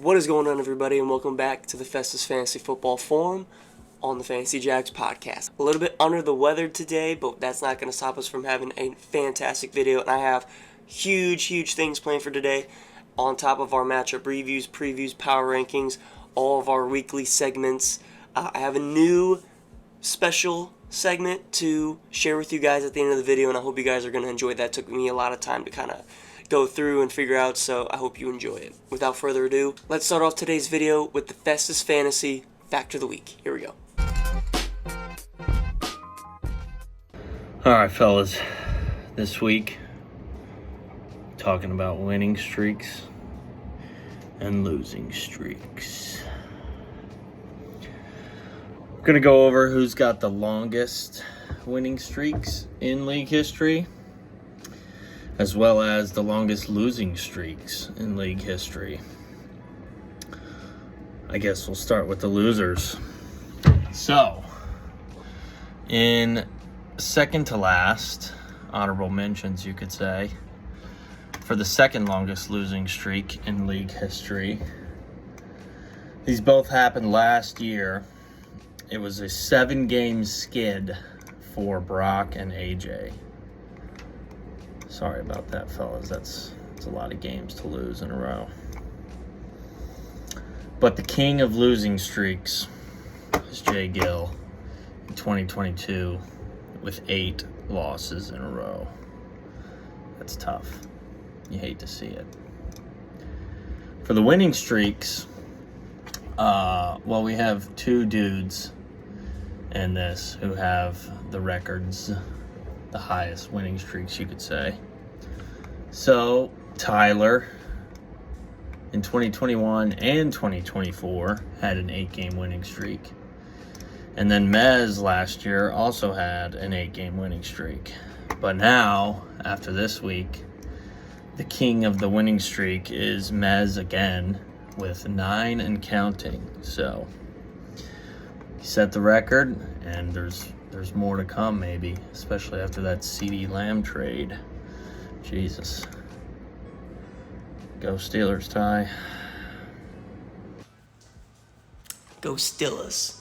What is going on, everybody, and welcome back to the Festus Fantasy Football Forum on the Fantasy Jacks podcast. A little bit under the weather today, but that's not going to stop us from having a fantastic video, and I have huge things planned for today on top of our matchup reviews, previews, power rankings, all of our weekly segments. I have a new special segment to share with you guys at the end of the video, and I hope you guys are going to enjoy that. It took me a lot of time to kind of go through and figure out, so I hope you enjoy it. Without further ado, let's start off today's video with the Festus Fantasy Fact of the Week. Here we go. Alright, fellas, this week, talking about winning streaks and losing streaks. We're going to go over who's got the longest winning streaks in league history, as well as the longest losing streaks in league history. I guess we'll start with the losers. So, in second to last, honorable mentions you could say, for the second longest losing streak in league history. These both happened last year. It was a 7-game skid for Brock and AJ. Sorry about that, fellas. That's a lot of games to lose in a row. But the king of losing streaks is Jay Gill in 2022 with 8 losses in a row. That's tough. You hate to see it. For the winning streaks, we have 2 dudes in this who have the records, the highest winning streaks, you could say. So, Tyler, in 2021 and 2024, had an 8-game winning streak. And then Mez last year also had an 8-game winning streak. But now, after this week, the king of the winning streak is Mez again with 9 and counting. So, he set the record, and there's more to come, maybe, especially after that CeeDee Lamb trade. Jesus. Go Steelers, Ty. Go Steelers.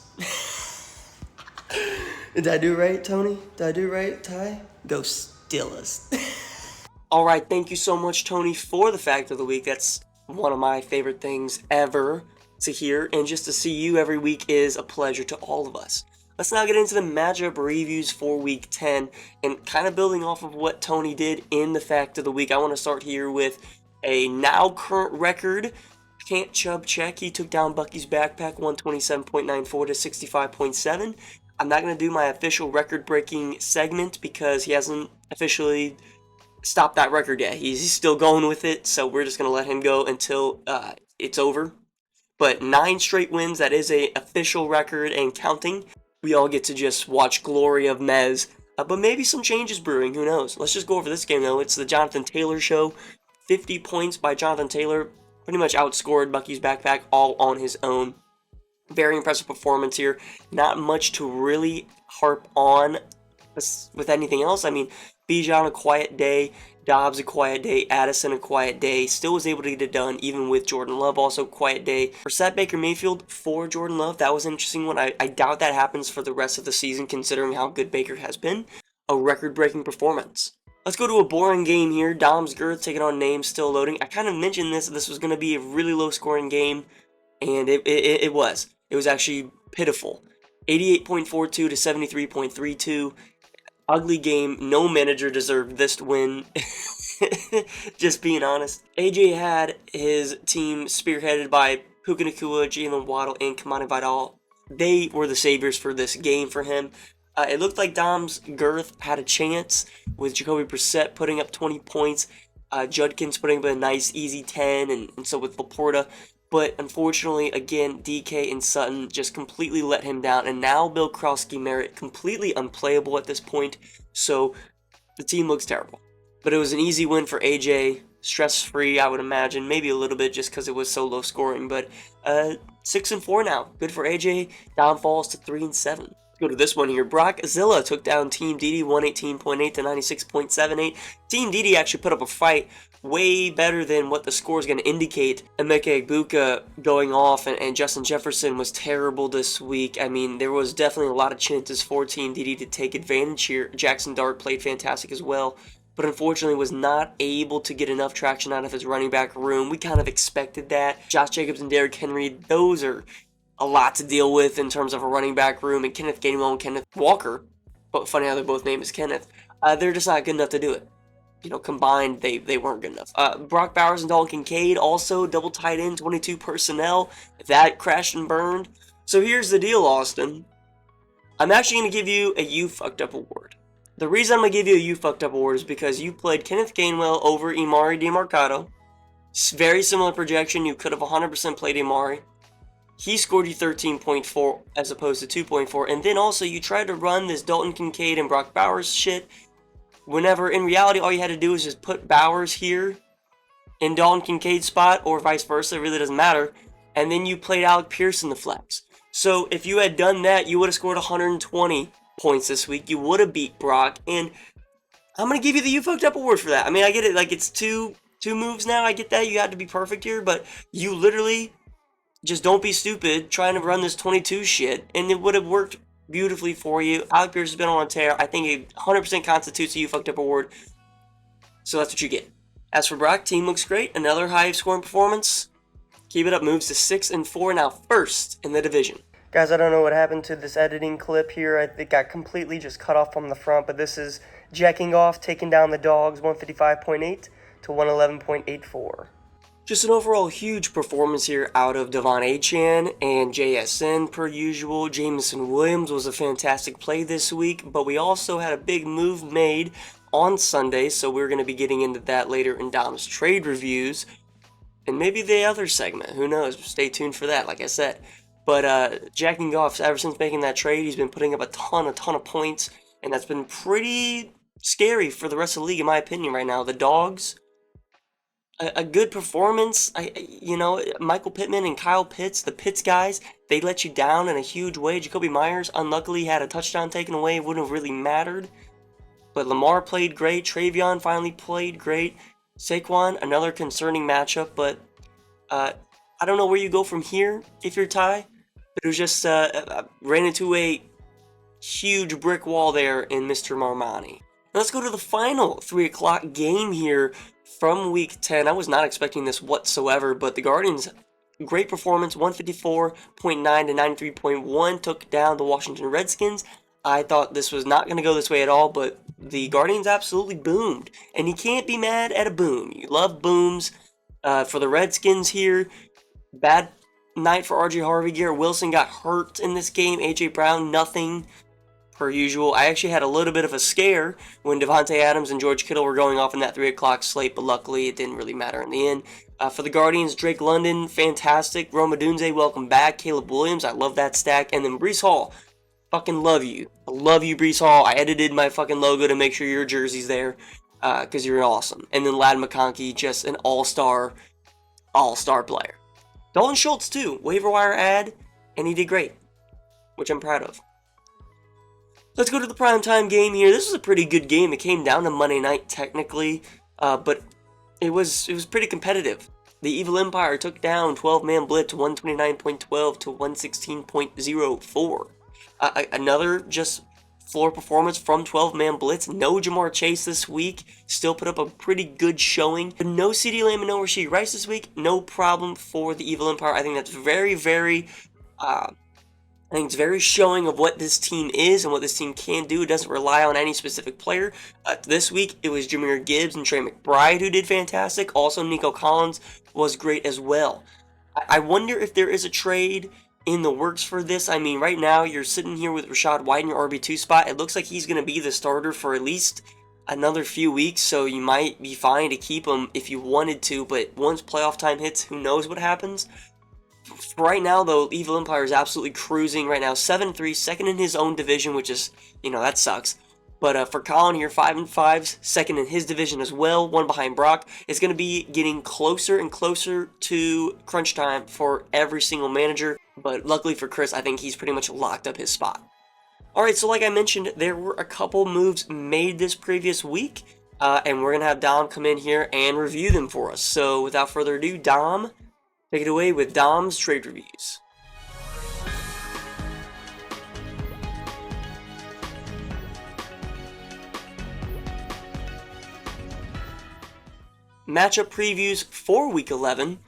Did I do right, Tony? Did I do right, Ty? Go Steelers. All right, thank you so much, Tony, for the fact of the week. That's one of my favorite things ever to hear, and just to see you every week is a pleasure to all of us. Let's now get into the matchup reviews for Week 10, and kind of building off of what Tony did in the fact of the week, I want to start here with a now current record. Can't Chubb check. He took down Bucky's Backpack 127.94 to 65.7. I'm not going to do my official record-breaking segment because he hasn't officially stopped that record yet. He's still going with it, so we're just going to let him go until it's over. But 9 straight wins, that is a official record and counting. We all get to just watch glory of Mez, but maybe some changes brewing, who knows. Let's just go over this game, though. It's the Jonathan Taylor show. 50 points by Jonathan Taylor. Pretty much outscored Bucky's Backpack all on his own. Very impressive performance here. Not much to really harp on with anything else. I mean, Bijan a quiet day, Dobbs a quiet day, Addison a quiet day. Still was able to get it done even with Jordan Love also quiet day. Brissett, Baker Mayfield for Jordan Love. That was an interesting one. I doubt that happens for the rest of the season considering how good Baker has been. A record-breaking performance. Let's go to a boring game here. Dom's Girth taking on Names, still loading. I kind of mentioned this was going to be a really low-scoring game, and it was. It was actually pitiful. 88.42 to 73.32. Ugly game. No manager deserved this win. Just being honest. AJ had his team spearheaded by Puka Nacua, Jalen Waddle, and Kamani Vidal. They were the saviors for this game for him. It looked like Dom's Girth had a chance with Jacoby Brissett putting up 20 points, Judkins putting up a nice easy 10, and so with Laporta. But unfortunately, again, DK and Sutton just completely let him down, and now Bill Krowski-Merritt completely unplayable at this point, so the team looks terrible. But it was an easy win for AJ, stress-free, I would imagine, maybe a little bit just because it was so low scoring, but 6-4 now. Good for AJ. Dom falls to 3-7. Go to this one here. Brock Zilla took down Team DD 118.8 to 96.78. Team DD actually put up a fight way better than what the score is going to indicate. Emeka Egbuka going off, and Justin Jefferson was terrible this week. I mean, there was definitely a lot of chances for Team DD to take advantage here. Jackson Dart played fantastic as well, but unfortunately was not able to get enough traction out of his running back room. We kind of expected that. Josh Jacobs and Derrick Henry, those are a lot to deal with in terms of a running back room, and Kenneth Gainwell and Kenneth Walker, but funny how they're both named as Kenneth, they're just not good enough to do it. You know, combined, they weren't good enough. Brock Bowers and Dalton Kincaid, also double tight end, 22 personnel. That crashed and burned. So here's the deal, Austin. I'm actually going to give you a You Fucked Up award. The reason I'm going to give you a You Fucked Up award is because you played Kenneth Gainwell over Emari Demercado. Very similar projection. You could have 100% played Emari. He scored you 13.4 as opposed to 2.4. And then also you tried to run this Dalton Kincaid and Brock Bowers shit. Whenever in reality all you had to do was just put Bowers here in Dalton Kincaid's spot, or vice versa, it really doesn't matter. And then you played Alec Pierce in the flex. So if you had done that, you would have scored 120 points this week. You would have beat Brock. And I'm going to give you the You Fucked Up award for that. I mean, I get it. Like, it's two moves now. I get that. You had to be perfect here. But you literally just don't be stupid trying to run this 22 shit. And it would have worked beautifully for you. Alec Pierce has been on a tear. I think it 100% constitutes a You Fucked Up award. So that's what you get. As for Brock, team looks great. Another high scoring performance. Keep it up. Moves to 6-4 now, first in the division. Guys, I don't know what happened to this editing clip here. It got completely just cut off from the front, but this is Jacking Off taking down the Dogs 155.8 to 111.84. Just an overall huge performance here out of Devon Achane and JSN per usual. Jameson Williams was a fantastic play this week, but we also had a big move made on Sunday, so we're going to be getting into that later in Dom's trade reviews. And maybe the other segment, who knows, stay tuned for that, like I said. But Jacking Off, ever since making that trade, he's been putting up a ton of points, and that's been pretty scary for the rest of the league, in my opinion, right now. The Dogs, a good performance. Michael Pittman and Kyle Pitts, the Pitts guys, they let you down in a huge way. Jacoby Myers, unluckily, had a touchdown taken away. It wouldn't have really mattered. But Lamar played great. Travion finally played great. Saquon, another concerning matchup, but I don't know where you go from here if you're Ty. But it was just ran into a huge brick wall there in Mr. Marmani. Now let's go to the final 3 o'clock game here from Week 10. I was not expecting this whatsoever, but the Guardians, great performance, 154.9 to 93.1, took down the Washington Redskins. I thought this was not going to go this way at all, but the Guardians absolutely boomed. And you can't be mad at a boom. You love booms. For the Redskins here, bad night for RJ Harvey. Garrett Wilson got hurt in this game. AJ Brown, nothing. Per usual. I actually had a little bit of a scare when Devontae Adams and George Kittle were going off in that 3 o'clock slate, but luckily it didn't really matter in the end. For the Guardians, Drake London, fantastic. Rome Odunze, welcome back. Caleb Williams, I love that stack. And then Breece Hall, fucking love you. I love you, Breece Hall. I edited my fucking logo to make sure your jersey's there because you're awesome. And then Ladd McConkey, just an all-star player. Dalton Schultz, too. Waiver wire ad, and he did great, which I'm proud of. Let's go to the primetime game here. This was a pretty good game. It came down to Monday night, technically, but it was pretty competitive. The Evil Empire took down 12-man blitz 129.12 to 116.04. Another just floor performance from 12-man blitz. No Jamar Chase this week. Still put up a pretty good showing. But no CeeDee Lamb and no Rashee Rice this week. No problem for the Evil Empire. I think that's very, very I think it's very showing of what this team is and what this team can do. It doesn't rely on any specific player. This week, it was Jahmyr Gibbs and Trey McBride who did fantastic. Also, Nico Collins was great as well. I wonder if there is a trade in the works for this. I mean, right now, you're sitting here with Rachaad White in your RB2 spot. It looks like he's going to be the starter for at least another few weeks, so you might be fine to keep him if you wanted to, but once playoff time hits, who knows what happens. Right now, though, Evil Empire is absolutely cruising right now. 7-3, second in his own division, which is, that sucks. But for Colin here, 5-5, second in his division as well, one behind Brock. It's going to be getting closer and closer to crunch time for every single manager. But luckily for Chris, I think he's pretty much locked up his spot. Alright, so like I mentioned, there were a couple moves made this previous week. and we're going to have Dom come in here and review them for us. So without further ado, Dom, take it away with Dom's trade reviews. Matchup previews for Week 11.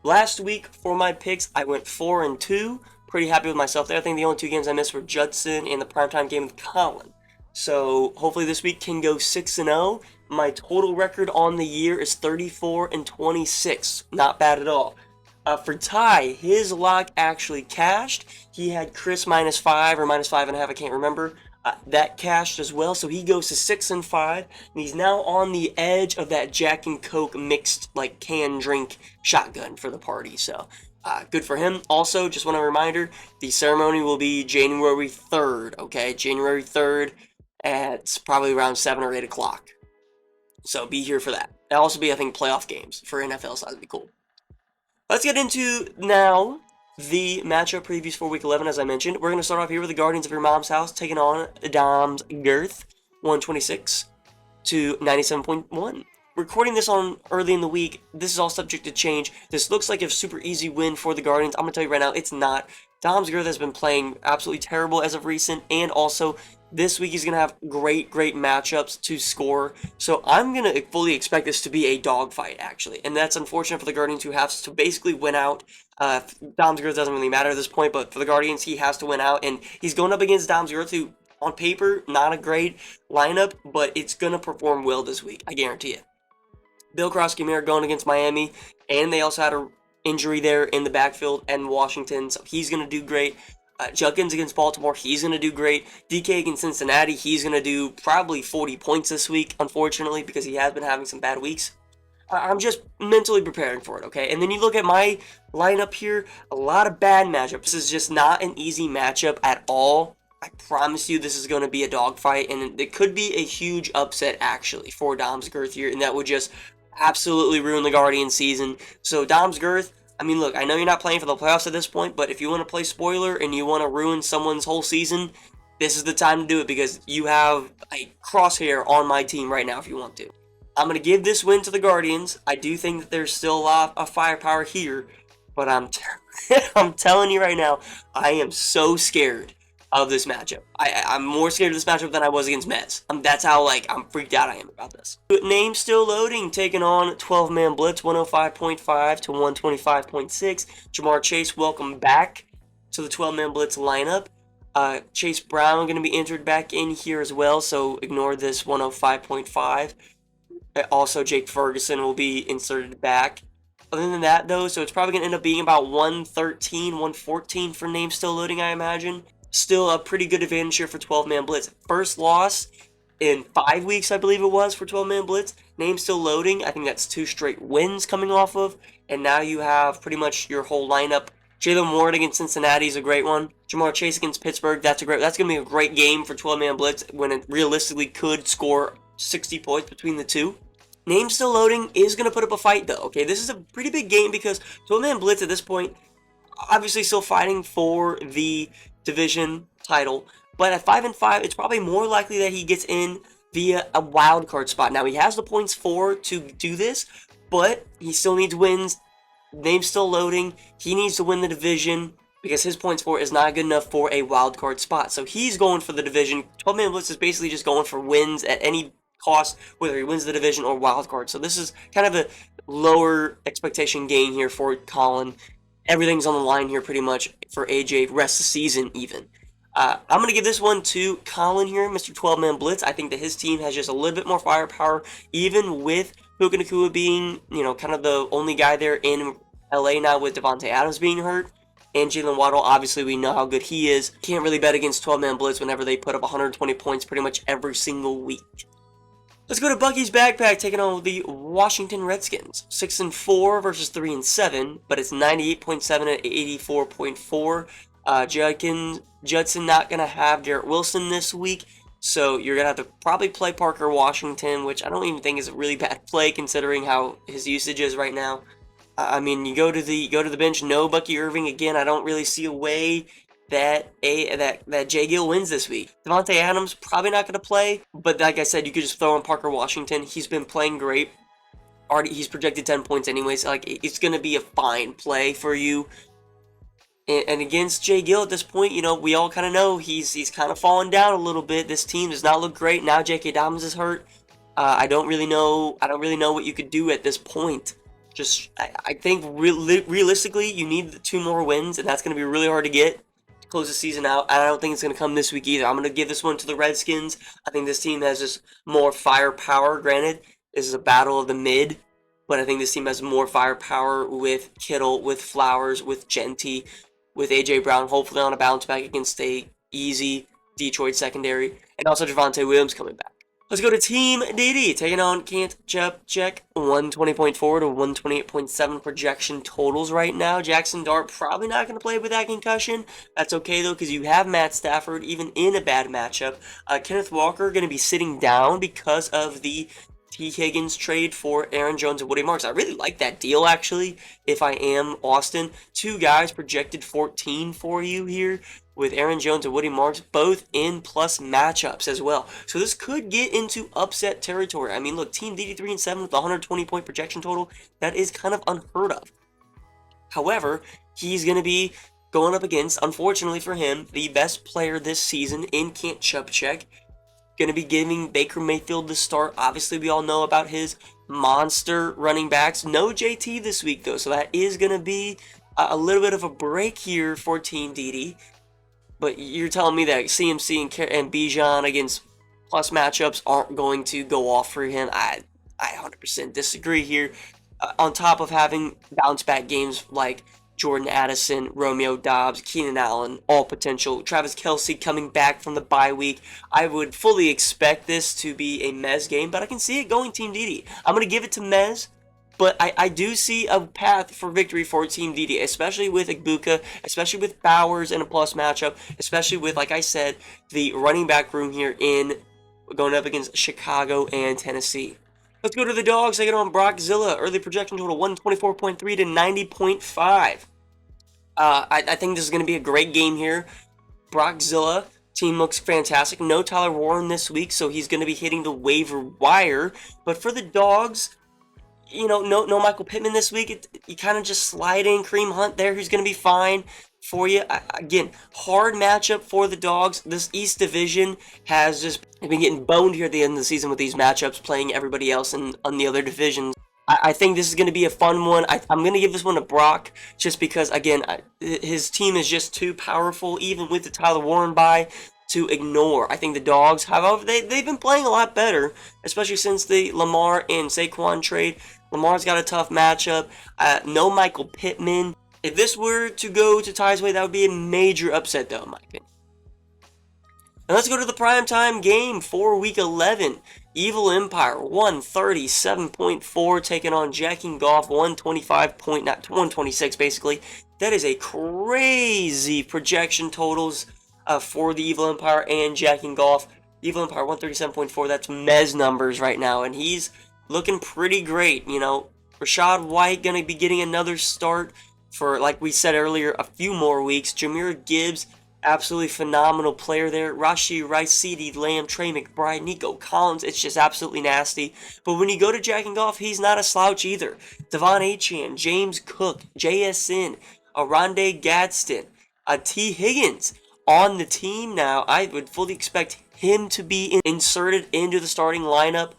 Last week for my picks, I went 4-2. Pretty happy with myself there. I think the only 2 games I missed were Judson and the primetime game with Colin. So hopefully this week can go 6-0. My total record on the year is 34-26. Not bad at all. For Ty, his lock actually cashed. He had Chris -5 or -5.5, I can't remember. That cashed as well, so he goes to 6-5, and he's now on the edge of that Jack and Coke mixed like canned drink shotgun for the party. So good for him. Also, just want a reminder, the ceremony will be January 3rd. Okay, January 3rd at probably around 7 or 8 o'clock. So be here for that. That'll also be, I think, playoff games for NFL, so that'd be cool. Let's get into now the matchup previews for Week 11, as I mentioned. We're going to start off here with the Guardians of Your Mom's House taking on Dom's Girth, 126 to 97.1. Recording this on early in the week, this is all subject to change. This looks like a super easy win for the Guardians. I'm going to tell you right now, it's not. Dom's Girth has been playing absolutely terrible as of recent, and also this week he's going to have great matchups to score. So I'm going to fully expect this to be a dogfight, actually. And that's unfortunate for the Guardians, who have to basically win out. Dom's Girth doesn't really matter at this point, but for the Guardians, he has to win out. And he's going up against Dom's Girth, who, on paper, not a great lineup, but it's going to perform well this week. I guarantee it. Bill Krosky going against Miami, and they also had an injury there in the backfield and Washington, so he's going to do great. Judkins against Baltimore, he's going to do great. DK against Cincinnati, he's going to do probably 40 points this week, unfortunately, because he has been having some bad weeks. I'm just mentally preparing for it, okay? And then you look at my lineup here, a lot of bad matchups. This is just not an easy matchup at all. I promise you this is going to be a dogfight, and it could be a huge upset, actually, for Dom's Girth here, and that would just absolutely ruin the Guardian season. So Dom's Girth, I mean, look, I know you're not playing for the playoffs at this point, but if you want to play spoiler and you want to ruin someone's whole season, this is the time to do it, because you have a crosshair on my team right now if you want to. I'm going to give this win to the Guardians. I do think that there's still a lot of firepower here, but I'm telling you right now, I am so scared of this matchup. I'm more scared of this matchup than I was against Mez. That's how, I'm freaked out I am about this. Name still loading, taking on 12-man blitz, 105.5 to 125.6. Ja'Marr Chase, welcome back to the 12-man blitz lineup. Chase Brown going to be entered back in here as well, so ignore this 105.5. Also, Jake Ferguson will be inserted back. Other than that, though, so it's probably going to end up being about 113, 114 for name still loading, I imagine. Still a pretty good advantage here for 12-man blitz. First loss in 5 weeks, I believe it was, for 12-man blitz. Name still loading. I think that's 2 straight wins coming off of. And now you have pretty much your whole lineup. Jalen Warren against Cincinnati is a great one. Ja'Marr Chase against Pittsburgh, that's going to be a great game for 12-man blitz when it realistically could score 60 points between the two. Name still loading is going to put up a fight, though. Okay, this is a pretty big game because 12-man blitz at this point, obviously still fighting for the division title, but at 5-5, it's probably more likely that he gets in via a wild card spot. Now, he has the points for to do this, but he still needs wins. Name's still loading. He needs to win the division because his points for is not good enough for a wild card spot. So he's going for the division. 12-man blitz is basically just going for wins at any cost, whether he wins the division or wild card. So this is kind of a lower expectation game here for Colin. Everything's on the line here pretty much for AJ rest of the season even. I'm going to give this one to Colin here, Mr. 12-man blitz. I think that his team has just a little bit more firepower, even with Puka Nacua being, kind of the only guy there in LA now with Devontae Adams being hurt. And Jalen Waddle, obviously we know how good he is. Can't really bet against 12-man blitz whenever they put up 120 points pretty much every single week. Let's go to Bucky's Backpack, taking on the Washington Redskins. 6-4 versus 3-7, but it's 98.7 and 84.4. Judson not going to have Garrett Wilson this week, so you're going to have to probably play Parker Washington, which I don't even think is a really bad play considering how his usage is right now. I mean, you go to the bench, no Bucky Irving again. I don't really see a way that Jay Gill wins this week. Devontae Adams probably not going to play, but like I said, you could just throw in Parker Washington. He's been playing great. Already, he's projected 10 points anyways. Like, it's going to be a fine play for you. And against Jay Gill at this point, you know, we all kind of know he's kind of fallen down a little bit. This team does not look great. Now J.K. Dobbins is hurt. I don't really know what you could do at this point. I think realistically, you need 2 more wins, and that's going to be really hard to get to close the season out. And I don't think it's going to come this week either. I'm going to give this one to the Redskins. I think this team has just more firepower. Granted, this is a battle of the mid, but I think this team has more firepower with Kittle, with Flowers, with Genty, with A.J. Brown, hopefully on a bounce back against a easy Detroit secondary, and also Javonte Williams coming back. Let's go to Team DD, taking on Can't Check, 120.4 to 128.7 projection totals right now. Jackson Dart probably not going to play with that concussion. That's okay, though, because you have Matt Stafford, even in a bad matchup. Kenneth Walker going to be sitting down because of the T. Higgins trade for Aaron Jones and Woody Marks. I really like that deal, actually, if I am Austin. 2 guys projected 14 for you here, with Aaron Jones and Woody Marks, both in plus matchups as well. So this could get into upset territory. I mean, look, Team DD 3-7 with a 120-point projection total, that is kind of unheard of. However, he's going to be going up against, unfortunately for him, the best player this season in Can't Check. Going to be giving Baker Mayfield the start. Obviously, we all know about his monster running backs. No JT this week, though, so that is going to be a little bit of a break here for Team DD. But you're telling me that CMC and Bijan against plus matchups aren't going to go off for him? I 100% disagree here. On top of having bounce back games like Jordan Addison, Romeo Doubs, Keenan Allen, all potential. Travis Kelce coming back from the bye week. I would fully expect this to be a Mez game, but I can see it going Team DD. I'm going to give it to Mez, but I do see a path for victory for Team DD, especially with Igbuka, especially with Bowers in a plus matchup, especially with, like I said, the running back room here in going up against Chicago and Tennessee. Let's go to the dogs. Taking on Brockzilla. Early projection total 124.3 to 90.5. I think this is going to be a great game here. Brockzilla team looks fantastic. No Tyler Warren this week, so he's going to be hitting the waiver wire. But for the dogs, you know, no Michael Pittman this week. You kind of just slide in Kareem Hunt there, who's going to be fine for you. Again, hard matchup for the dogs. This East Division has just been getting boned here at the end of the season with these matchups, playing everybody else on the other divisions. I think this is going to be a fun one. I'm going to give this one to Brock just because, again, his team is just too powerful, even with the Tyler Warren bye, to ignore. I think the dogs, however, they've been playing a lot better, especially since the Lamar and Saquon trade. Lamar's got a tough matchup. No Michael Pittman. If this were to go to Ty's way, that would be a major upset, though, in my opinion. And let's go to the primetime game for Week 11. Evil Empire 137.4 taking on Jacking Golf 126 basically. That is a crazy projection totals for the Evil Empire and Jacking Golf. Evil Empire 137.4, that's Mez numbers right now, and he's looking pretty great. You know, Rachaad White going to be getting another start for, like we said earlier, a few more weeks. Jahmyr Gibbs, absolutely phenomenal player there. Rashee Rice, CeeDee Lamb, Trey McBride, Nico Collins. It's just absolutely nasty. But when you go to Jacking Golf, he's not a slouch either. Devon Achane, James Cook, JSN, Rondé Gadsden, T. Higgins on the team now. I would fully expect him to be inserted into the starting lineup.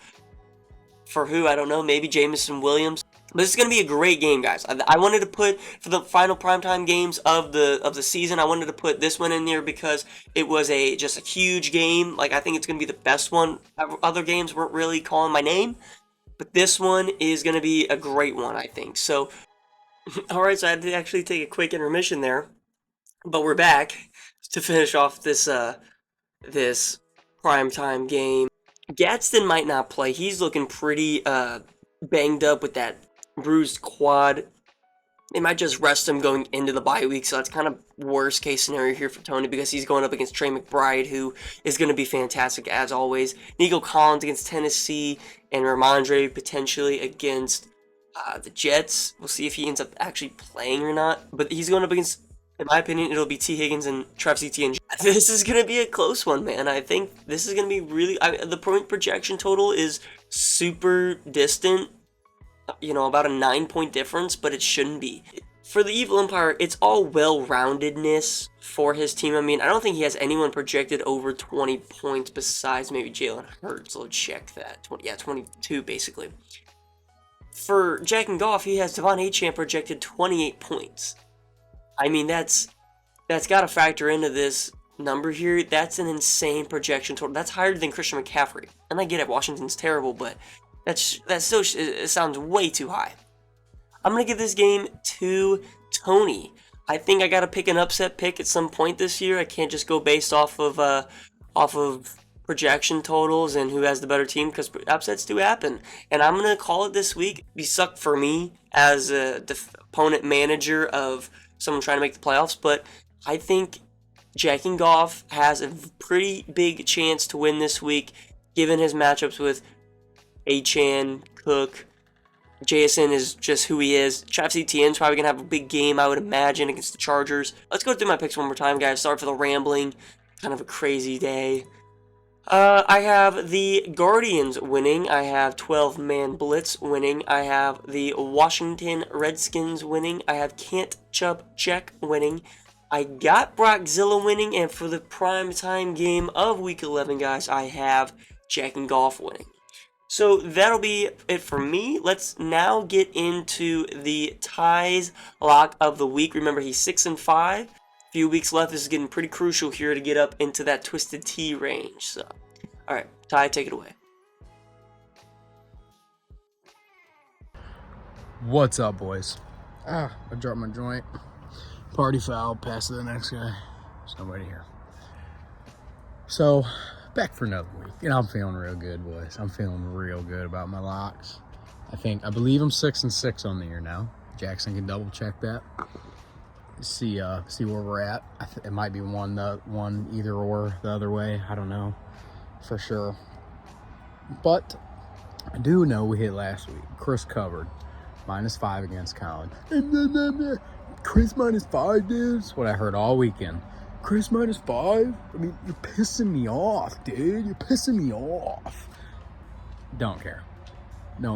For who? I don't know. Maybe Jameson Williams. But this is going to be a great game, guys. I wanted to put, for the final primetime games of the season, I wanted to put this one in there because it was just a huge game. Like, I think it's going to be the best one. Other games weren't really calling my name, but this one is going to be a great one, I think. So, all right, so I had to actually take a quick intermission there, but we're back to finish off this this primetime game. Gadsden might not play. He's looking pretty banged up with that bruised quad. They might just rest him going into the bye week, so that's kind of worst case scenario here for Tony because he's going up against Trey McBride, who is going to be fantastic as always. Nico Collins against Tennessee, and Ramondre potentially against the Jets. We'll see if he ends up actually playing or not, but he's going up against In my opinion, it'll be T. Higgins and Travis Etienne. This is going to be a close one, man. I think this is going to be really... the point projection total is super distant. You know, about a 9-point difference, but it shouldn't be. For the Evil Empire, it's all well-roundedness for his team. I mean, I don't think he has anyone projected over 20 points besides maybe Jalen Hurts. Let's check that. 22 basically. For Jack and Goff, he has Devon Achane projected 28 points. I mean, that's got to factor into this number here. That's an insane projection total. That's higher than Christian McCaffrey. And I get it, Washington's terrible, but that still it sounds way too high. I'm going to give this game to Tony. I think I got to pick an upset pick at some point this year. I can't just go based off of projection totals and who has the better team, because upsets do happen. And I'm going to call it this week. It'd be suck for me as a opponent manager of someone trying to make the playoffs, but I think Jack and Goff has a pretty big chance to win this week, given his matchups with Achane, Cook. JSN is just who he is. Travis Etienne's probably going to have a big game, I would imagine, against the Chargers. Let's go through my picks one more time, guys. Sorry for the rambling. Kind of a crazy day. I have the Guardians winning. I have 12-man blitz winning. I have the Washington Redskins winning. I have Kent Chubb-Check winning. I got Brockzilla winning. And for the primetime game of Week 11, guys, I have Jack and Goff winning. So that'll be it for me. Let's now get into the Ty's lock of the week. Remember, he's 6-5. Few weeks left. This is getting pretty crucial here to get up into that Twisted Tea range. So, all right, Ty, take it away. What's up, boys? I dropped my joint. Party foul. Pass to the next guy. There's nobody here. So, back for another week. And I'm feeling real good, boys. I'm feeling real good about my locks. I believe I'm 6-6 on the year now. Jackson can double check that. See where we're at. It might be one either or the other way. I don't know for sure. But I do know we hit last week. Chris covered -5 against Colin. Chris -5, dude. That's what I heard all weekend. Chris -5? I mean, you're pissing me off, dude. You're pissing me off. Don't care.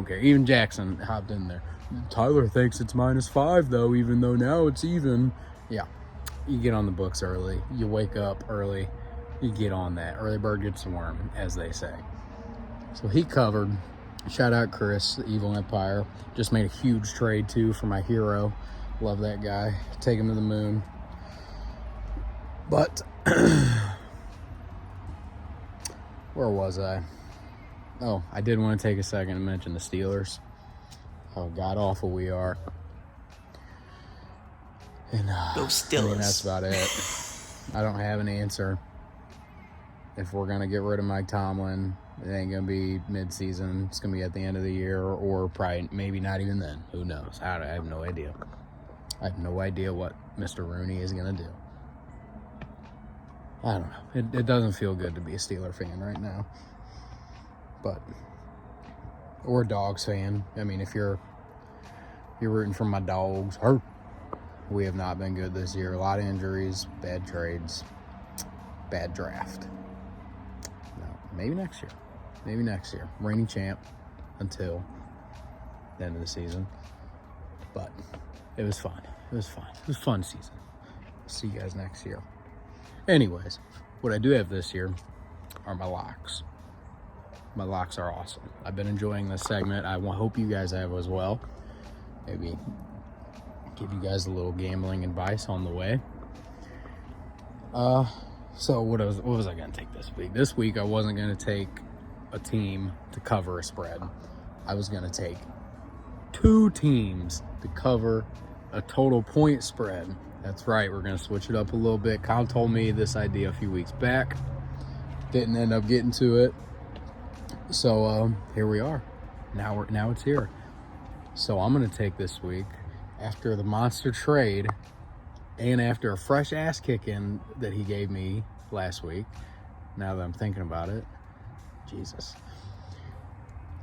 Even Jackson hopped in there. Tyler thinks it's -5, though, even though now it's even. Yeah. You get on the books early. You wake up early. You get on that. Early bird gets the worm, as they say. So he covered. Shout out Chris, the Evil Empire. Just made a huge trade, too, for my hero. Love that guy. Take him to the moon. But, where was I? Oh, I did want to take a second to mention the Steelers. How god-awful we are. And, Go Steelers. I mean, that's about it. I don't have an answer. If we're going to get rid of Mike Tomlin, it ain't going to be mid-season. It's going to be at the end of the year, or probably maybe not even then. Who knows? I have no idea. I have no idea what Mr. Rooney is going to do. I don't know. It doesn't feel good to be a Steeler fan right now. But, or a Dogs fan. I mean, if you're rooting for my Dogs, we have not been good this year. A lot of injuries, bad trades, bad draft. No, maybe next year. Reigning champ until the end of the season. But it was fun. It was a fun season. See you guys next year. Anyways, what I do have this year are my locks. My locks are awesome. I've been enjoying this segment. I hope you guys have as well. Maybe give you guys a little gambling advice on the way. So what was I going to take this week? This week I wasn't going to take a team to cover a spread. I was going to take 2 teams to cover a total point spread. That's right, we're going to switch it up a little bit. Kyle told me this idea a few weeks back. Didn't end up getting to it. So here we are. Now it's here. So I'm going to take this week, after the monster trade and after a fresh ass kicking that he gave me last week, now that I'm thinking about it, Jesus.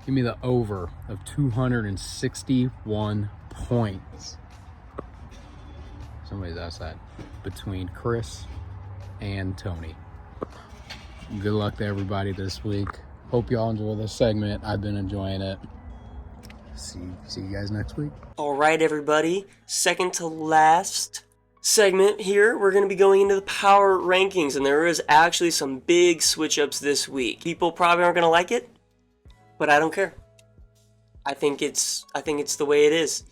Give me the over of 261 points. Somebody's outside. Between Chris and Tony. Good luck to everybody this week. Hope y'all enjoy this segment. I've been enjoying it. See you guys next week. All right, everybody. Second to last segment here, we're going to be going into the power rankings, and there is actually some big switch-ups this week. People probably aren't going to like it, but I don't care. I think it's the way it is.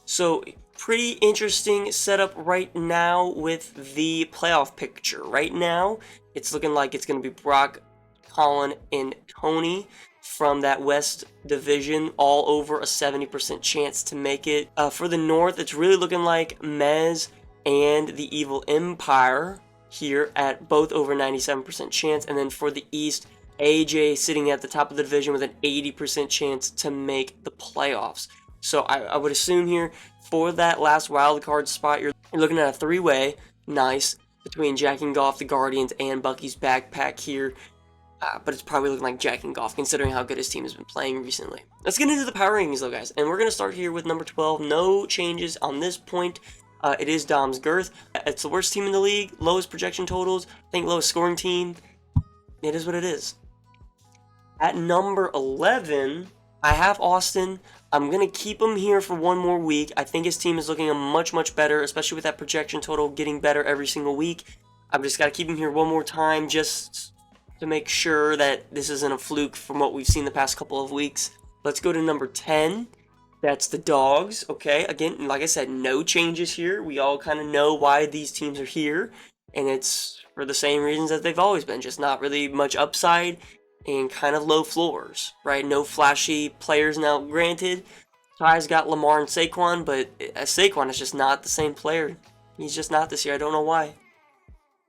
So, pretty interesting setup right now with the playoff picture. Right now, it's looking like it's going to be Brock, Colin, and Tony from that West Division, all over a 70% chance to make it. For the North, it's really looking like Mez and the Evil Empire here at both over 97% chance. And then for the East, AJ sitting at the top of the division with an 80% chance to make the playoffs. So I would assume here for that last wild card spot, you're looking at a three-way, nice, between Jack and Goff, the Guardians, and Bucky's Backpack here. But it's probably looking like Jack and Goff, considering how good his team has been playing recently. Let's get into the power rankings, though, guys. And we're going to start here with number 12. No changes on this point. It is Dom's Girth. It's the worst team in the league. Lowest projection totals. I think lowest scoring team. It is what it is. At number 11, I have Austin. I'm going to keep him here for one more week. I think his team is looking much, much better, especially with that projection total getting better every single week. I've just got to keep him here one more time just to make sure that this isn't a fluke from what we've seen the past couple of weeks. Let's go to number 10. That's the Dogs. Okay, again, like I said, no changes here. We all kind of know why these teams are here, and it's for the same reasons that they've always been, just not really much upside and kind of low floors, right? No flashy players now. Granted, Ty's got Lamar and Saquon, but Saquon is just not the same player. He's just not this year. I don't know why.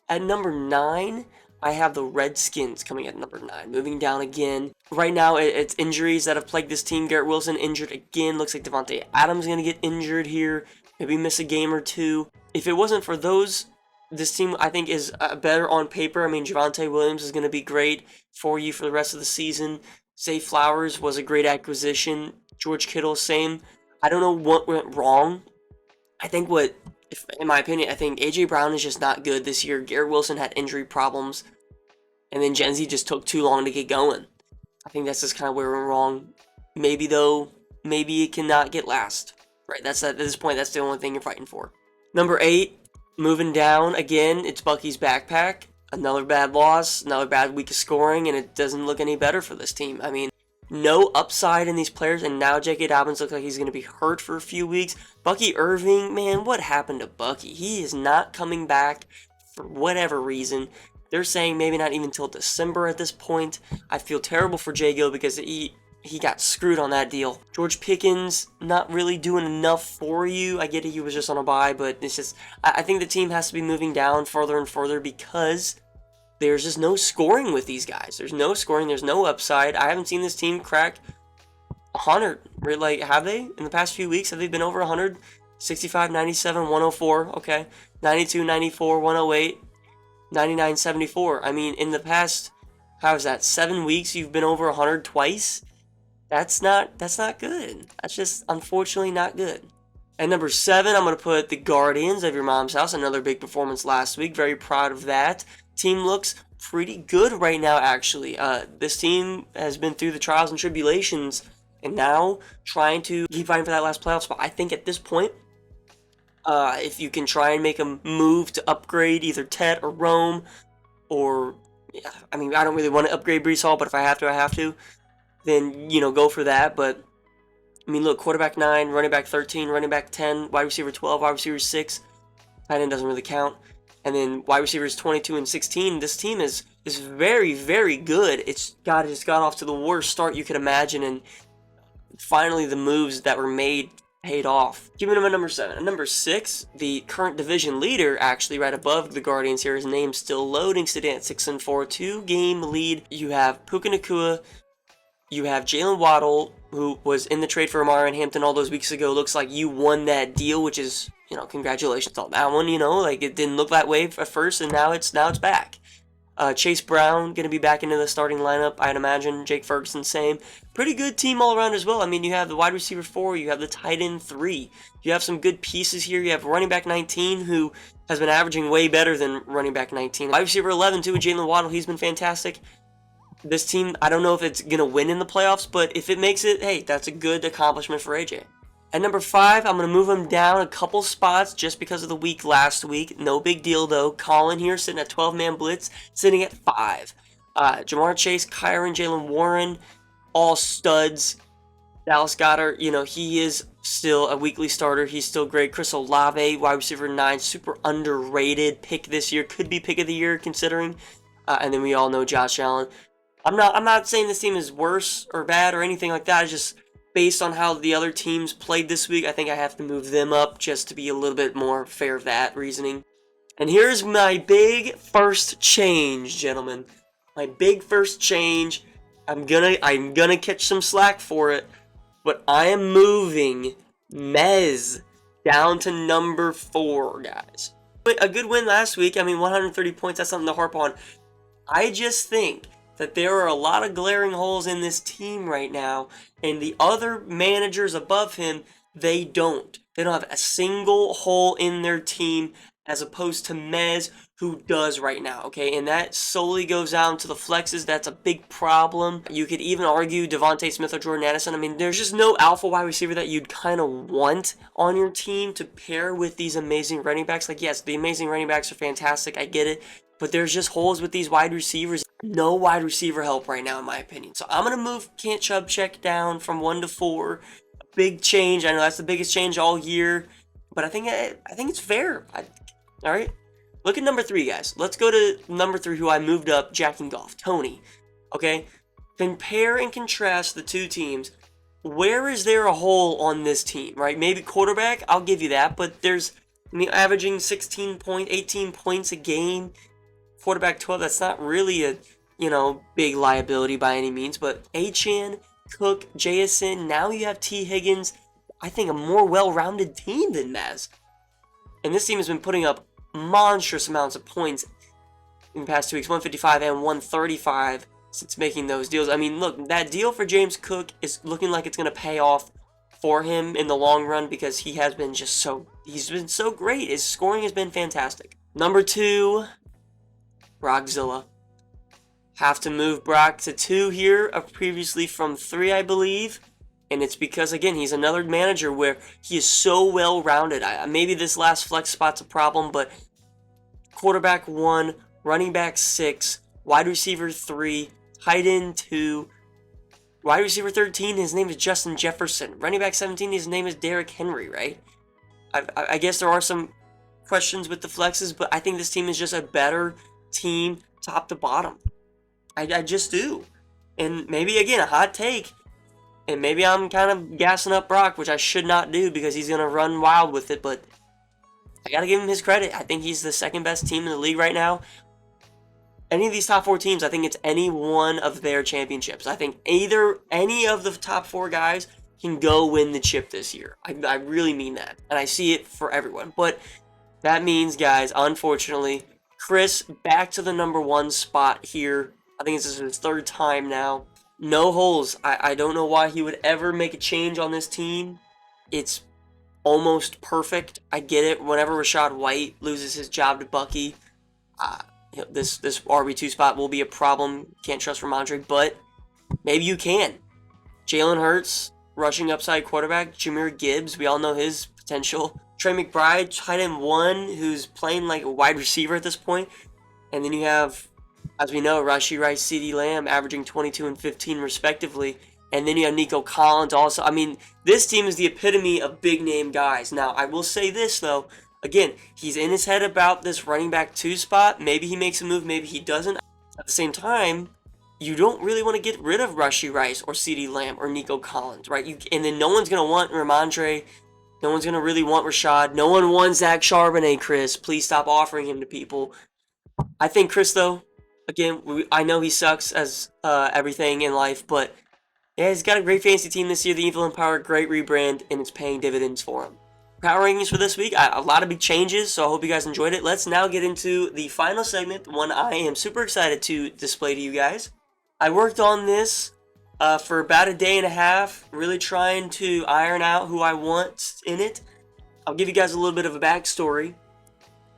At number 9, I have the Redskins coming at number 9, moving down again. Right now, it's injuries that have plagued this team. Garrett Wilson injured again. Looks like Devontae Adams is going to get injured here. Maybe miss a game or two. If it wasn't for those, this team, I think, is better on paper. I mean, Javonte Williams is going to be great for you for the rest of the season. Zay Flowers was a great acquisition. George Kittle, same. I don't know what went wrong. I think in my opinion, I think A.J. Brown is just not good this year. Garrett Wilson had injury problems. And then Gen Z just took too long to get going. I think that's just kind of where we went wrong. Maybe, though, maybe it cannot get last. Right, at this point, that's the only thing you're fighting for. Number 8, moving down again, it's Bucky's Backpack. Another bad loss, another bad week of scoring, and it doesn't look any better for this team. I mean, no upside in these players, and now J.K. Dobbins looks like he's going to be hurt for a few weeks. Bucky Irving, man, what happened to Bucky? He is not coming back for whatever reason. They're saying maybe not even till December at this point. I feel terrible for J. Gill because he got screwed on that deal. George Pickens, not really doing enough for you. I get it, he was just on a bye, but it's just, I think the team has to be moving down further and further because there's just no scoring with these guys. There's no scoring, there's no upside. I haven't seen this team crack 100. Like, have they? In the past few weeks, have they been over 100? 65, 97, 104, okay. 92, 94, 108, 99, 74. I mean, in the past, how is that, 7 weeks, you've been over 100 twice? That's not good. That's just, unfortunately, not good. At number 7, I'm going to put the Guardians of Your Mom's House. Another big performance last week. Very proud of that. Team looks pretty good right now, actually. This team has been through the trials and tribulations and now trying to keep fighting for that last playoff spot. I think at this point, if you can try and make a move to upgrade either Tet or Rome, or, I mean, I don't really want to upgrade Breece Hall, but if I have to, I have to. Then, go for that. But, I mean, look, quarterback 9, running back 13, running back 10, wide receiver 12, wide receiver 6. Tight end doesn't really count. And then wide receivers 22 and 16. This team is very, very good. It's got off to the worst start you could imagine. And finally, the moves that were made paid off. Giving them a number 7. At number 6, the current division leader, actually right above the Guardians here. His name's still loading, sitting at 6-4. 2-game lead. You have Puka Nacua. You have Jalen Waddle, who was in the trade for Amari and Hampton all those weeks ago. Looks like you won that deal, which is, congratulations on that one. Like, it didn't look that way at first, and now it's back. Chase Brown going to be back into the starting lineup, I'd imagine. Jake Ferguson, same. Pretty good team all around as well. I mean, you have the wide receiver 4, you have the tight end 3. You have some good pieces here. You have running back 19, who has been averaging way better than running back 19. Wide receiver 11, too, with Jalen Waddle. He's been fantastic. This team, I don't know if it's going to win in the playoffs, but if it makes it, hey, that's a good accomplishment for AJ. At number 5, I'm going to move him down a couple spots just because of the week last week. No big deal, though. Colin here sitting at 12-man blitz, sitting at 5. Jamar Chase, Kyron, Jalen Warren, all studs. Dallas Goedert, he is still a weekly starter. He's still great. Chris Olave, wide receiver 9, super underrated pick this year. Could be pick of the year considering. And then we all know Josh Allen. I'm not saying this team is worse or bad or anything like that. It's just based on how the other teams played this week, I think I have to move them up just to be a little bit more fair of that reasoning. And here's my big first change, gentlemen. My big first change. I'm gonna catch some slack for it, but I am moving Mez down to number 4, guys. A good win last week. I mean, 130 points. That's something to harp on. I just think that there are a lot of glaring holes in this team right now, and the other managers above him, they don't. They don't have a single hole in their team, as opposed to Mez, who does right now, okay? And that solely goes down to the flexes. That's a big problem. You could even argue Devontae Smith or Jordan Addison. I mean, there's just no alpha wide receiver that you'd kind of want on your team to pair with these amazing running backs. Like, yes, the amazing running backs are fantastic. I get it. But there's just holes with these wide receivers. No wide receiver help right now, in my opinion. So I'm going to move Kent Chubchek down from 1 to 4. A big change. I know that's the biggest change all year. But I think it's fair. All right? Look at number 3, guys. Let's go to number 3, who I moved up, Jack and Golf. Tony. Okay? Compare and contrast the two teams. Where is there a hole on this team, right? Maybe quarterback, I'll give you that. But there's, averaging 18 points a game. Quarterback 12, that's not really a, big liability by any means. But Achane, Cook, JSN, now you have T. Higgins. I think a more well-rounded team than Maz. And this team has been putting up monstrous amounts of points in the past 2 weeks, 155 and 135 since making those deals. I mean, look, that deal for James Cook is looking like it's going to pay off for him in the long run because he has been he's been so great. His scoring has been fantastic. Number 2, Brockzilla. Have to move Brock to 2 here, previously from 3, I believe. And it's because, again, he's another manager where he is so well-rounded. Maybe this last flex spot's a problem, but quarterback 1, running back 6, wide receiver 3, tight end 2, wide receiver 13, his name is Justin Jefferson. Running back 17, his name is Derrick Henry, right? I guess there are some questions with the flexes, but I think this team is just a better team top to bottom. I just do. And maybe, again, a hot take. And maybe I'm kind of gassing up Brock, which I should not do because he's going to run wild with it. But I got to give him his credit. I think he's the second best team in the league right now. Any of these top 4 teams, I think it's any one of their championships. I think either any of the top 4 guys can go win the chip this year. I really mean that. And I see it for everyone. But that means, guys, unfortunately, Chris back to the number 1 spot here. I think this is his 3rd time now. No holes. I don't know why he would ever make a change on this team. It's almost perfect. I get it. Whenever Rachaad White loses his job to Bucky, this RB2 spot will be a problem. Can't trust Ramondre, but maybe you can. Jalen Hurts, rushing upside quarterback. Jahmyr Gibbs, we all know his potential. Trey McBride, tight end 1, who's playing like a wide receiver at this point. And then you have, as we know, Rashee Rice, CeeDee Lamb averaging 22 and 15 respectively. And then you have Nico Collins also. I mean, this team is the epitome of big-name guys. Now, I will say this, though. Again, he's in his head about this running back 2 spot. Maybe he makes a move, maybe he doesn't. At the same time, you don't really want to get rid of Rashee Rice or CeeDee Lamb or Nico Collins, right? And then no one's going to want Ramondre. No one's going to really want Rashad. No one wants Zach Charbonnet, Chris. Please stop offering him to people. I think Chris, though, again, I know he sucks as everything in life, but yeah, he's got a great fantasy team this year. The Evil Empire, great rebrand, and it's paying dividends for him. power rankings for this week. A lot of big changes, so I hope you guys enjoyed it. Let's now get into the final segment, the one I am super excited to display to you guys. I worked on this for about a day and a half, really trying to iron out who I want in it. I'll give you guys a little bit of a backstory.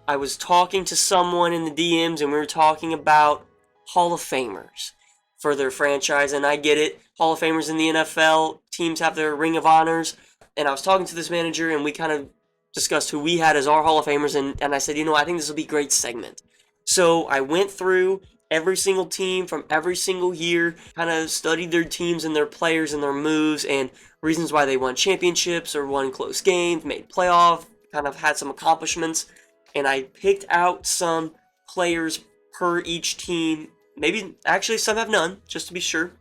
I was talking to someone in the DMs, and we were talking about Hall of Famers for their franchise, and I get it. Hall of Famers in the NFL, teams have their Ring of Honors, and I was talking to this manager, and we kind of discussed who we had as our Hall of Famers, and I said, you know, I think this will be a great segment. So I went through every single team from every single year, kind of studied their teams and their players and their moves and reasons why they won championships or won close games, made playoff, kind of had some accomplishments, and I picked out some players per each team. Maybe, actually, some have none, just to be sure.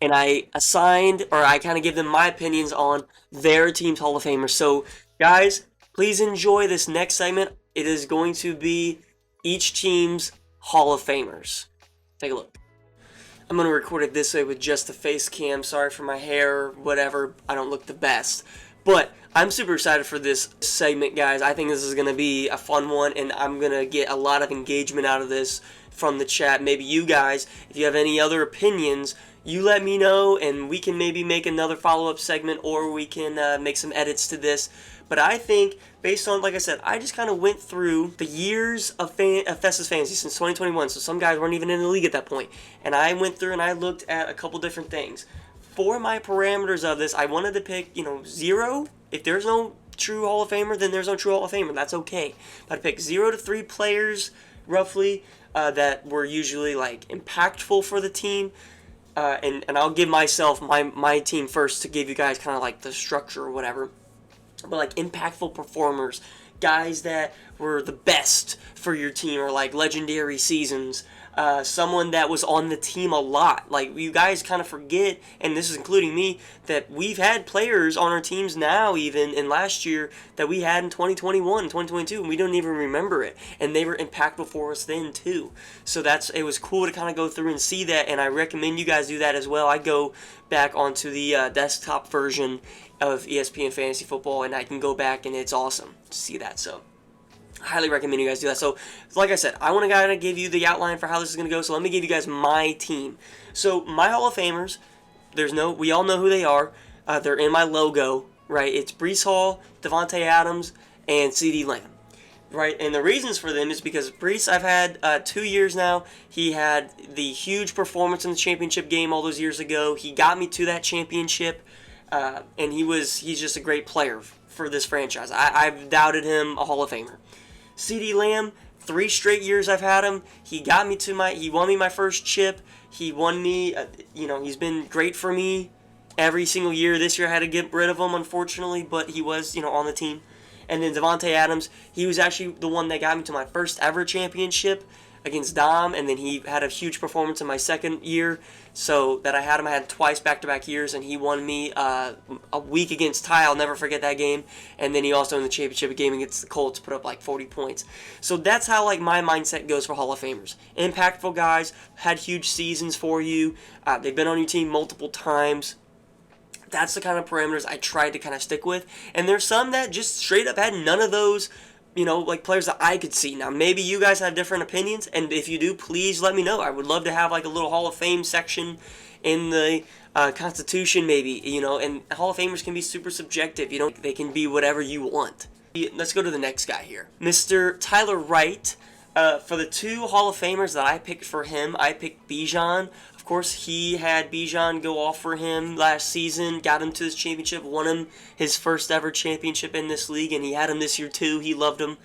And I assigned, or I kind of give them my opinions on their team's Hall of Famers. So, guys, please enjoy this next segment. It is going to be each team's Hall of Famers. Take a look. I'm going to record it this way with just the face cam. Sorry for my hair, whatever. I don't look the best. But I'm super excited for this segment, guys. I think this is going to be a fun one, and I'm going to get a lot of engagement out of this from the chat. Maybe you guys, if you have any other opinions, you let me know, and we can maybe make another follow-up segment, or we can make some edits to this. But I think, based on, like I said, I just kind of went through the years of Festus Fantasy since 2021, so some guys weren't even in the league at that point. And I went through and I looked at a couple different things. For my parameters of this, I wanted to pick, 0. If there's no true Hall of Famer, then there's no true Hall of Famer. That's okay. But I picked 0 to 3 players, roughly, that were usually, impactful for the team. And I'll give myself my team first to give you guys kind of, the structure or whatever. But, impactful performers, guys that were the best for your team, or, legendary seasons. Someone that was on the team a lot. You guys kind of forget, and this is including me, that we've had players on our teams now, even in last year, that we had in 2021 and 2022, and we don't even remember it. And they were impactful for us then, too. So it was cool to kind of go through and see that, and I recommend you guys do that as well. I go back onto the desktop version of ESPN Fantasy Football, and I can go back, and it's awesome to see that, so I highly recommend you guys do that. So, like I said, I want to kind of give you the outline for how this is going to go. So, let me give you guys my team. So, my Hall of Famers, we all know who they are. They're in my logo, right? It's Breece Hall, Davante Adams, and CeeDee Lamb, right? And the reasons for them is because Breece, I've had 2 years now. He had the huge performance in the championship game all those years ago. He got me to that championship, and he's just a great player for this franchise. I've doubted him a Hall of Famer. CeeDee Lamb, 3 straight years I've had him. He won me my first chip. He won me, he's been great for me every single year. This year I had to get rid of him, unfortunately, but he was, on the team. And then Davante Adams, he was actually the one that got me to my first ever championship against Dom, and then he had a huge performance in my second year. So that I had twice back-to-back years, and he won me a week against Ty. I'll never forget that game. And then he also in the championship game against the Colts put up 40 points. So that's how my mindset goes for Hall of Famers. Impactful guys, had huge seasons for you. They've been on your team multiple times. That's the kind of parameters I tried to kind of stick with. And there's some that just straight up had none of those, players that I could see. Now, maybe you guys have different opinions, and if you do, please let me know. I would love to have, a little Hall of Fame section in the Constitution, maybe, and Hall of Famers can be super subjective. They can be whatever you want. Let's go to the next guy here. Mr. Tyler Wright. For the 2 Hall of Famers that I picked for him, I picked Bijan. Of course, he had Bijan go off for him last season, got him to his championship, won him his first ever championship in this league, and he had him this year too. He loved him.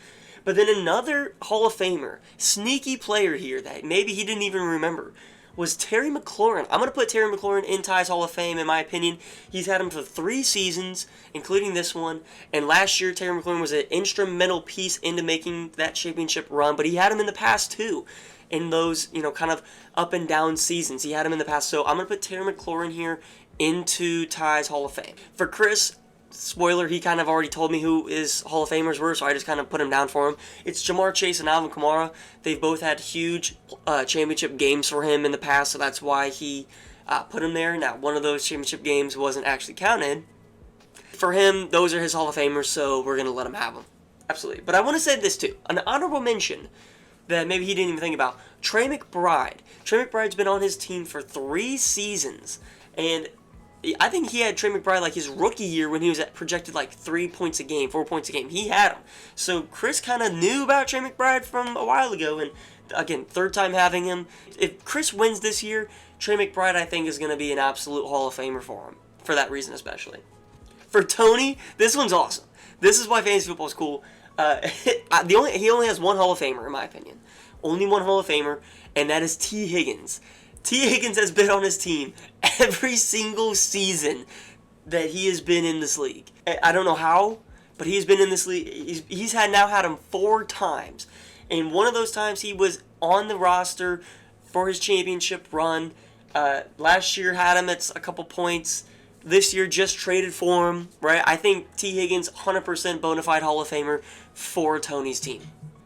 But then another Hall of Famer, sneaky player here that maybe he didn't even remember, was Terry McLaurin. I'm going to put Terry McLaurin in Ty's Hall of Fame, in my opinion. He's had him for 3 seasons, including this one. And last year, Terry McLaurin was an instrumental piece into making that championship run. But he had him in the past, too, in those, kind of up and down seasons. He had him in the past. So I'm going to put Terry McLaurin here into Ty's Hall of Fame. For Chris, spoiler, he kind of already told me who his Hall of Famers were, so I just kind of put him down for him. It's Jamar Chase and Alvin Kamara. They've both had huge championship games for him in the past, so that's why he put him there. Now, one of those championship games wasn't actually counted. For him, those are his Hall of Famers, so we're going to let him have them. Absolutely. But I want to say this too. An honorable mention that maybe he didn't even think about. Trey McBride. Trey McBride's been on his team for 3 seasons. And I think he had Trey McBride like his rookie year when he was projected like 3 points a game, 4 points a game. He had him. So Chris kind of knew about Trey McBride from a while ago. And again, third time having him. If Chris wins this year, Trey McBride I think is going to be an absolute Hall of Famer for him. For that reason especially. For Tony, this one's awesome. This is why fantasy football is cool. He only has one Hall of Famer in my opinion. Only one Hall of Famer, and that is T. Higgins. T. Higgins has been on his team every single season that he has been in this league. I don't know how, but he's been in this league. He's now had him 4 times. And one of those times he was on the roster for his championship run. Last year had him at a couple points. This year just traded for him, right? I think T. Higgins, 100% bona fide Hall of Famer for Tony's team.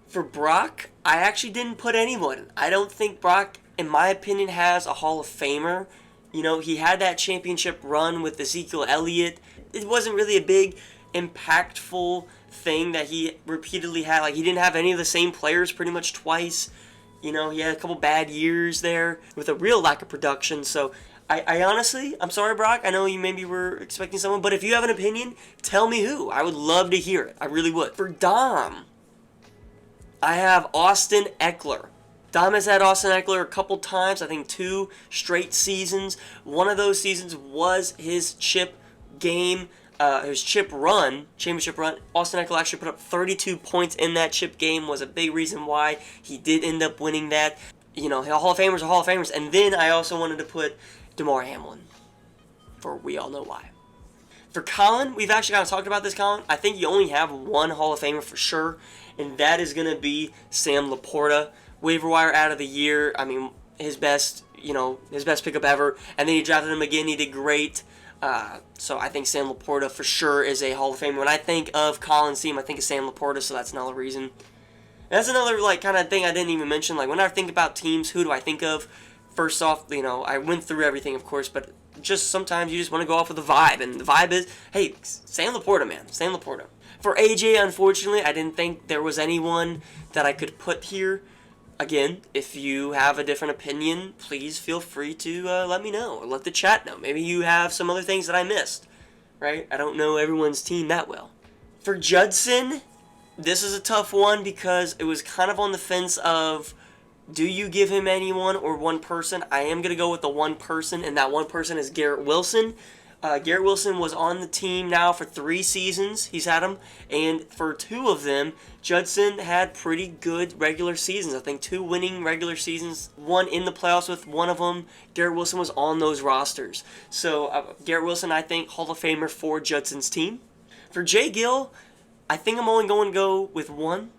For Brock, I actually didn't put anyone. I don't think Brock, in my opinion, has a Hall of Famer. You know, he had that championship run with Ezekiel Elliott. It wasn't really a big, impactful thing that he repeatedly had. Like, he didn't have any of the same players pretty much twice. You know, he had a couple bad years there with a real lack of production. So, I honestly, I'm sorry, Brock. I know you maybe were expecting someone, but if you have an opinion, tell me who. I would love to hear it. I really would. For Dom, I have Austin Eckler. Dom has had Austin Eckler a couple times, I think 2 straight seasons. One of those seasons was his chip game, his chip run, championship run. Austin Eckler actually put up 32 points in that chip game, was a big reason why he did end up winning that. You know, Hall of Famers are Hall of Famers. And then I also wanted to put Damar Hamlin, for we all know why. For Colin, we've actually kind of talked about this, Colin. I think you only have one Hall of Famer for sure, and that is going to be Sam Laporta. Waiver wire out of the year. I mean, his best pickup ever. And then he drafted him again. He did great. So I think Sam Laporta for sure is a Hall of Famer. When I think of Colin's team, I think of Sam Laporta, so that's another reason. And that's another like kind of thing I didn't even mention. Like when I think about teams, who do I think of? First off, you know, I went through everything, of course, but just sometimes you just want to go off with the vibe, and the vibe is, hey, Sam Laporta, man, Sam Laporta. For AJ, unfortunately, I didn't think there was anyone that I could put here. Again, if you have a different opinion, please feel free to let me know, or let the chat know. Maybe you have some other things that I missed, right? I don't know everyone's team that well. For Judson, this is a tough one because it was kind of on the fence of, do you give him anyone or one person? I am going to go with the one person, and that one person is Garrett Wilson. Garrett Wilson was on the team now for 3 seasons. He's had him. And for 2 of them, Judson had pretty good regular seasons. I think 2 winning regular seasons. 1 in the playoffs with one of them. Garrett Wilson was on those rosters. So Garrett Wilson, I think, Hall of Famer for Judson's team. For Jay Gill, I think I'm only going to go with one,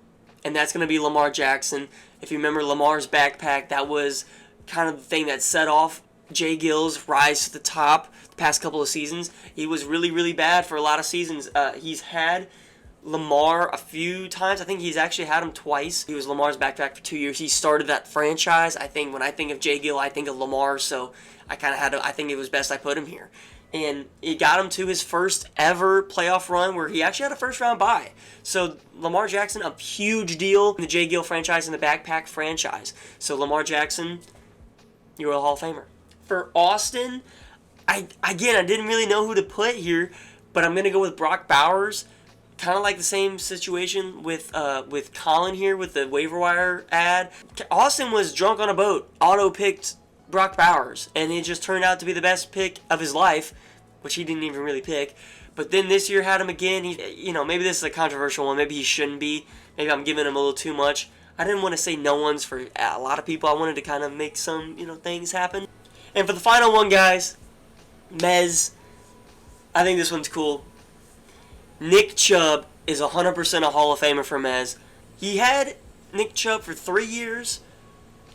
and that's going to be Lamar Jackson. If you remember Lamar's backpack, that was kind of the thing that set off Jay Gill's rise to the top the past couple of seasons. He was really, really bad for a lot of seasons. He's had Lamar a few times. I think he's actually had him twice. He was Lamar's backpack for 2 years. He started that franchise. I think when I think of Jay Gill, I think of Lamar, so I kind of had to, I think it was best I put him here. And it got him to his first ever playoff run where he actually had a first-round bye. So Lamar Jackson, a huge deal in the Jay Gill franchise and the backpack franchise. So Lamar Jackson, you're a Hall of Famer. For Austin, I didn't really know who to put here, but I'm going to go with Brock Bowers. Kind of like the same situation with Colin here with the waiver wire ad. Austin was drunk on a boat, auto-picked Brock Bowers, and it just turned out to be the best pick of his life, which he didn't even really pick. But then this year had him again. Maybe this is a controversial one. Maybe he shouldn't be. Maybe I'm giving him a little too much. I didn't want to say no ones for a lot of people. I wanted to kind of make some, things happen. And for the final one, guys, Mez. I think this one's cool. Nick Chubb is 100% a Hall of Famer for Mez. He had Nick Chubb for 3 years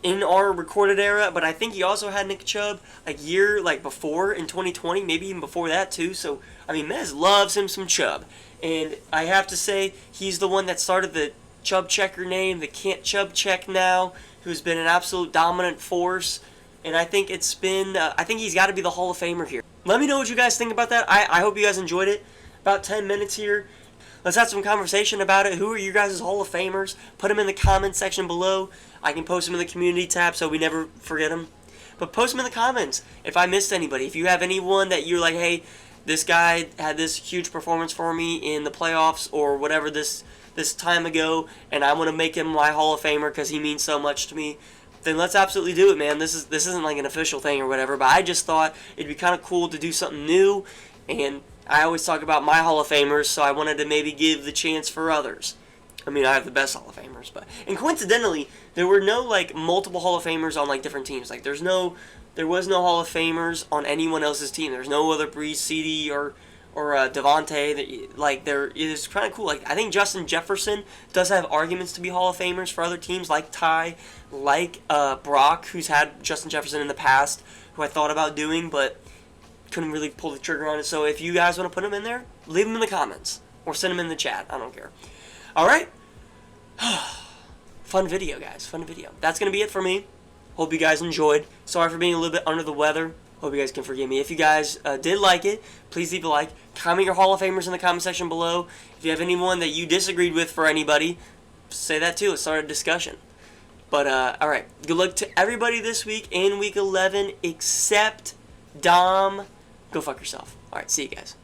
in our recorded era, but I think he also had Nick Chubb a year before in 2020, maybe even before that too. So, Mez loves him some Chubb. And I have to say, he's the one that started the Chubb Checker name, the Can't Chubb Check now, who's been an absolute dominant force. And I think I think he's got to be the Hall of Famer here. Let me know what you guys think about that. I hope you guys enjoyed it. about 10 minutes here. Let's have some conversation about it. Who are you guys' Hall of Famers? Put them in the comments section below. I can post them in the community tab so we never forget them. But post them in the comments if I missed anybody. If you have anyone that you're like, hey, this guy had this huge performance for me in the playoffs or whatever this time ago, and I want to make him my Hall of Famer because he means so much to me, then let's absolutely do it, man. This isn't like an official thing or whatever, but I just thought it'd be kind of cool to do something new, and I always talk about my Hall of Famers, so I wanted to maybe give the chance for others. I mean, I have the best Hall of Famers, and coincidentally, there were no like multiple Hall of Famers on like different teams. Like there was no Hall of Famers on anyone else's team. There's no other Breeze, CD, or Devontae. That like there is kind of cool. Like I think Justin Jefferson does have arguments to be Hall of Famers for other teams, like Ty, like Brock, who's had Justin Jefferson in the past, who I thought about doing, but couldn't really pull the trigger on it. So if you guys want to put him in there, leave them in the comments or send them in the chat. I don't care. All right. Fun video, guys. Fun video. That's going to be it for me. Hope you guys enjoyed. Sorry for being a little bit under the weather. Hope you guys can forgive me. If you guys did like it, please leave a like. Comment your Hall of Famers in the comment section below. If you have anyone that you disagreed with for anybody, say that too. Let's start a discussion. But, all right. Good luck to everybody this week in Week 11 except Dom. Go fuck yourself. All right. See you guys.